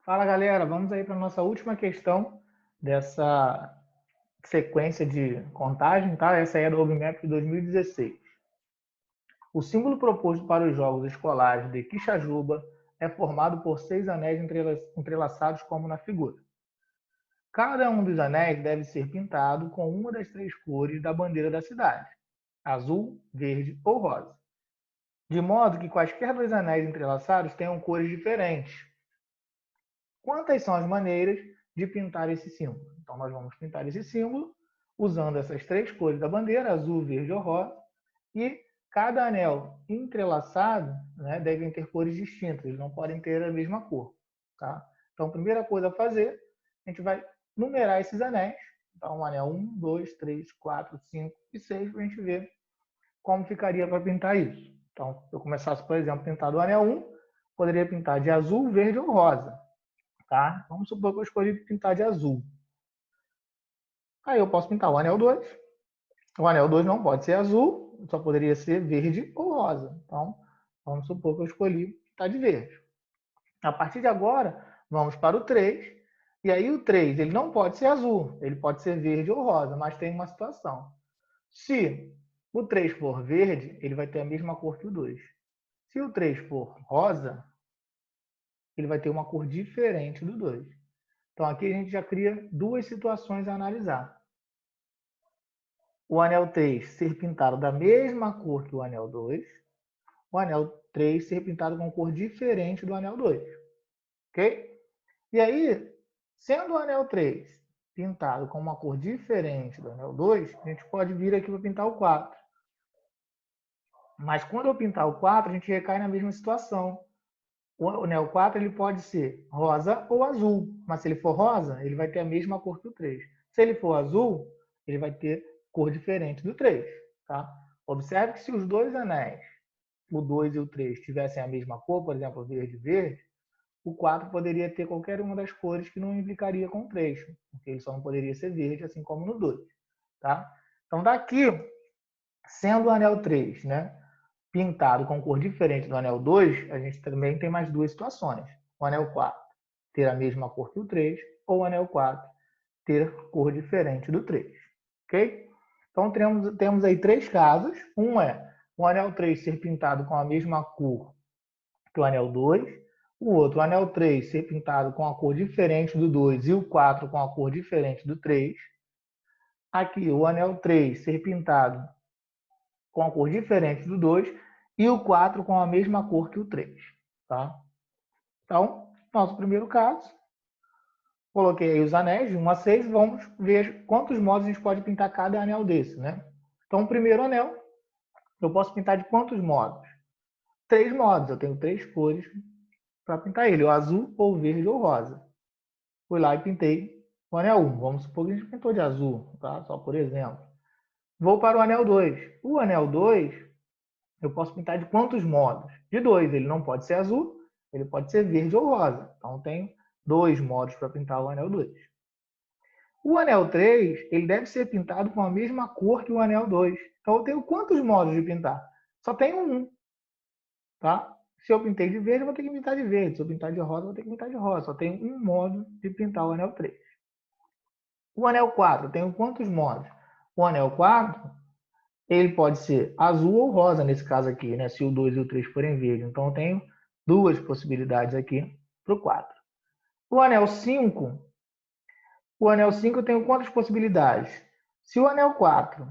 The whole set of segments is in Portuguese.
Fala, galera, vamos aí para a nossa última questão dessa sequência de contagem, tá? Essa aí é do roadmap de 2016. O símbolo proposto para os jogos escolares de Quixajuba é formado por 6 anéis entrelaçados como na figura. Cada um dos anéis deve ser pintado com uma das 3 cores da bandeira da cidade: azul, verde ou rosa, de modo que quaisquer 2 anéis entrelaçados tenham cores diferentes. Quantas são as maneiras de pintar esse símbolo? Então, nós vamos pintar esse símbolo usando essas 3 cores da bandeira, azul, verde ou rosa, e cada anel entrelaçado, né, devem ter cores distintas, eles não podem ter a mesma cor. Tá? Então, a primeira coisa a fazer, a gente vai numerar esses anéis. Então, anel 1, 2, 3, 4, 5 e 6, para a gente ver como ficaria para pintar isso. Então, se eu começasse, por exemplo, a pintar do anel 1, poderia pintar de azul, verde ou rosa. Tá? Vamos supor que eu escolhi pintar de azul. Aí eu posso pintar o anel 2. O anel 2 não pode ser azul, só poderia ser verde ou rosa. Então, vamos supor que eu escolhi pintar de verde. A partir de agora, vamos para o 3. E aí o 3, ele não pode ser azul, ele pode ser verde ou rosa, mas tem uma situação. Se o 3 for verde, ele vai ter a mesma cor que o 2. Se o 3 for rosa, ele vai ter uma cor diferente do 2. Então aqui a gente já cria duas situações a analisar. O anel 3 ser pintado da mesma cor que o anel 2, o anel 3 ser pintado com cor diferente do anel 2. Ok? E aí, sendo o anel 3 pintado com uma cor diferente do anel 2, a gente pode vir aqui para pintar o 4. Mas quando eu pintar o 4, a gente recai na mesma situação. O anel 4 ele pode ser rosa ou azul, mas se ele for rosa, ele vai ter a mesma cor que o 3. Se ele for azul, ele vai ter cor diferente do 3. Tá? Observe que se os dois anéis, o 2 e o 3, tivessem a mesma cor, por exemplo, verde e verde, o 4 poderia ter qualquer uma das cores que não implicaria com o 3, porque ele só não poderia ser verde, assim como no 2. Tá? Então, daqui, sendo o anel 3, né, pintado com cor diferente do anel 2, a gente também tem mais duas situações. O anel 4 ter a mesma cor que o 3, ou o anel 4 ter cor diferente do 3. Ok? Então temos aí 3 casos. Um é o anel 3 ser pintado com a mesma cor que o anel 2. O outro, o anel 3 ser pintado com a cor diferente do 2 e o 4 com a cor diferente do 3. Aqui, o anel 3 ser pintado com a cor diferente do 2 e o 4 com a mesma cor que o 3. Tá? Então, nosso primeiro caso, coloquei aí os anéis de 1 a 6, vamos ver quantos modos a gente pode pintar cada anel desse. Né? Então, o primeiro anel, eu posso pintar de quantos modos? 3 modos, eu tenho 3 cores para pintar ele, o azul, ou verde ou rosa. Fui lá e pintei o anel 1. Vamos supor que a gente pintou de azul, tá? Só por exemplo. Vou para o anel 2. O anel 2, eu posso pintar de quantos modos? De 2. Ele não pode ser azul, ele pode ser verde ou rosa. Então, tenho 2 modos para pintar o anel 2. O anel 3, ele deve ser pintado com a mesma cor que o anel 2. Então, eu tenho quantos modos de pintar? Só tenho um. Tá? Se eu pintei de verde, eu vou ter que pintar de verde. Se eu pintar de rosa, eu vou ter que pintar de rosa. Só tenho um modo de pintar o anel 3. O anel 4, eu tenho quantos modos? O anel 4, ele pode ser azul ou rosa, nesse caso aqui, né? Se o 2 e o 3 forem verde. Então, eu tenho duas possibilidades aqui para o 4. O anel 5 eu tenho quantas possibilidades? Se o anel 4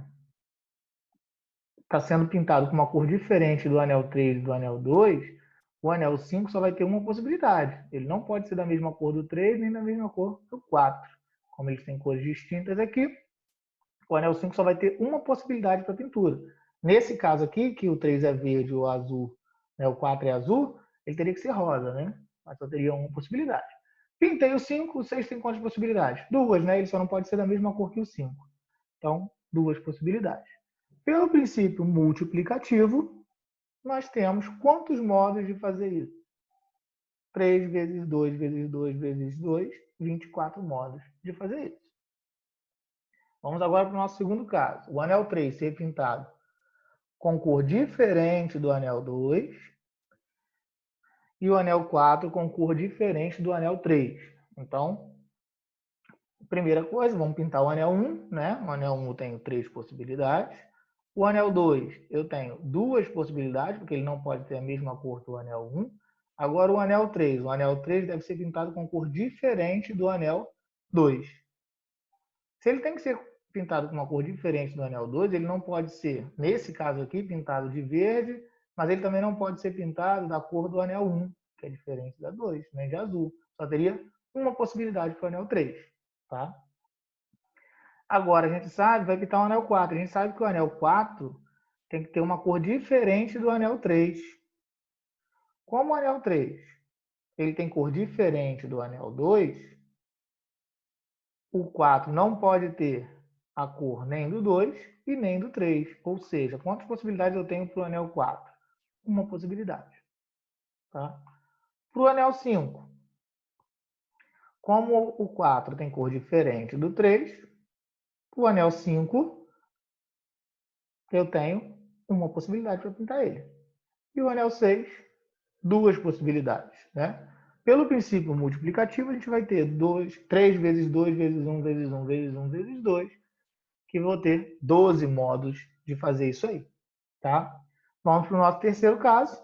está sendo pintado com uma cor diferente do anel 3 e do anel 2, o anel 5 só vai ter uma possibilidade. Ele não pode ser da mesma cor do 3 nem da mesma cor do 4. Como eles têm cores distintas aqui, o anel 5 só vai ter uma possibilidade para pintura. Nesse caso aqui, que o 3 é verde ou azul, né, o 4 é azul, ele teria que ser rosa, né? Mas só teria uma possibilidade. Pintei o 5, o 6 tem quantas possibilidades? Duas, né? Ele só não pode ser da mesma cor que o 5. Então, duas possibilidades. Pelo princípio multiplicativo, nós temos quantos modos de fazer isso? 3 vezes 2 vezes 2 vezes 2, 24 modos de fazer isso. Vamos agora para o nosso segundo caso. O anel 3 ser pintado com cor diferente do anel 2 e o anel 4 com cor diferente do anel 3. Então, primeira coisa, vamos pintar o anel 1, né? O anel 1 eu tenho 3 possibilidades. O anel 2 eu tenho 2 possibilidades, porque ele não pode ter a mesma cor que o anel 1. Agora o anel 3 deve ser pintado com cor diferente do anel 2. Se ele tem que ser pintado com uma cor diferente do anel 2, ele não pode ser, nesse caso aqui, pintado de verde, mas ele também não pode ser pintado da cor do anel 1, que é diferente da 2, nem de azul. Só teria uma possibilidade para o anel 3. Tá? Agora, a gente sabe, vai pintar o anel 4. A gente sabe que o anel 4 tem que ter uma cor diferente do anel 3. Como o anel 3 ele tem cor diferente do anel 2, o 4 não pode ter a cor nem do 2 e nem do 3. Ou seja, quantas possibilidades eu tenho para o anel 4? Uma possibilidade. Tá? Para o anel 5, como o 4 tem cor diferente do 3, o anel 5 eu tenho uma possibilidade para pintar ele. E o anel 6, duas possibilidades. Né? Pelo princípio multiplicativo, a gente vai ter 3 vezes 2 vezes 1 vezes 1 vezes 1 vezes 2, que vou ter 12 modos de fazer isso aí. Tá? Vamos para o nosso terceiro caso.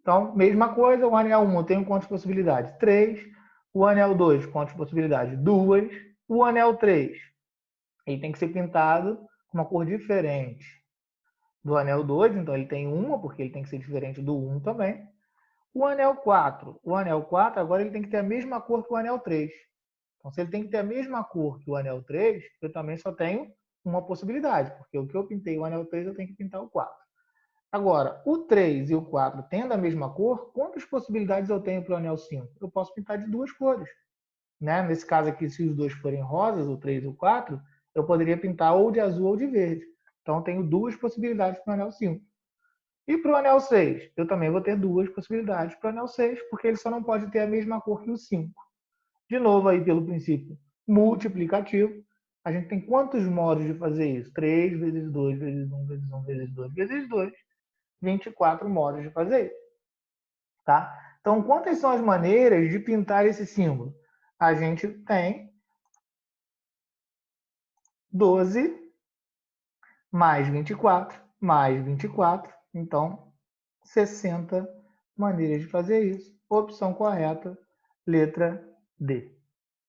Então, mesma coisa, o anel 1 eu tenho quantas possibilidades? 3. O anel 2, quantas possibilidades? 2. O anel 3, ele tem que ser pintado com uma cor diferente do anel 2, então ele tem uma, porque ele tem que ser diferente do 1 também. O anel 4 agora ele tem que ter a mesma cor que o anel 3. Então, se ele tem que ter a mesma cor que o anel 3, eu também só tenho uma possibilidade, porque o que eu pintei o anel 3, eu tenho que pintar o 4. Agora, o 3 e o 4 tendo a mesma cor, quantas possibilidades eu tenho para o anel 5? Eu posso pintar de duas cores. Né? Nesse caso aqui, se os dois forem rosas, o 3 e o 4, eu poderia pintar ou de azul ou de verde. Então, eu tenho duas possibilidades para o anel 5. E para o anel 6, eu também vou ter duas possibilidades para o anel 6, porque ele só não pode ter a mesma cor que o 5. De novo, aí pelo princípio multiplicativo, a gente tem quantos modos de fazer isso? 3 vezes 2 vezes 1 vezes 1 vezes 2 vezes 2, 24 modos de fazer isso. Tá? Então, quantas são as maneiras de pintar esse símbolo? A gente tem 12 mais 24 mais 24. Então, 60 maneiras de fazer isso. Opção correta, letra D.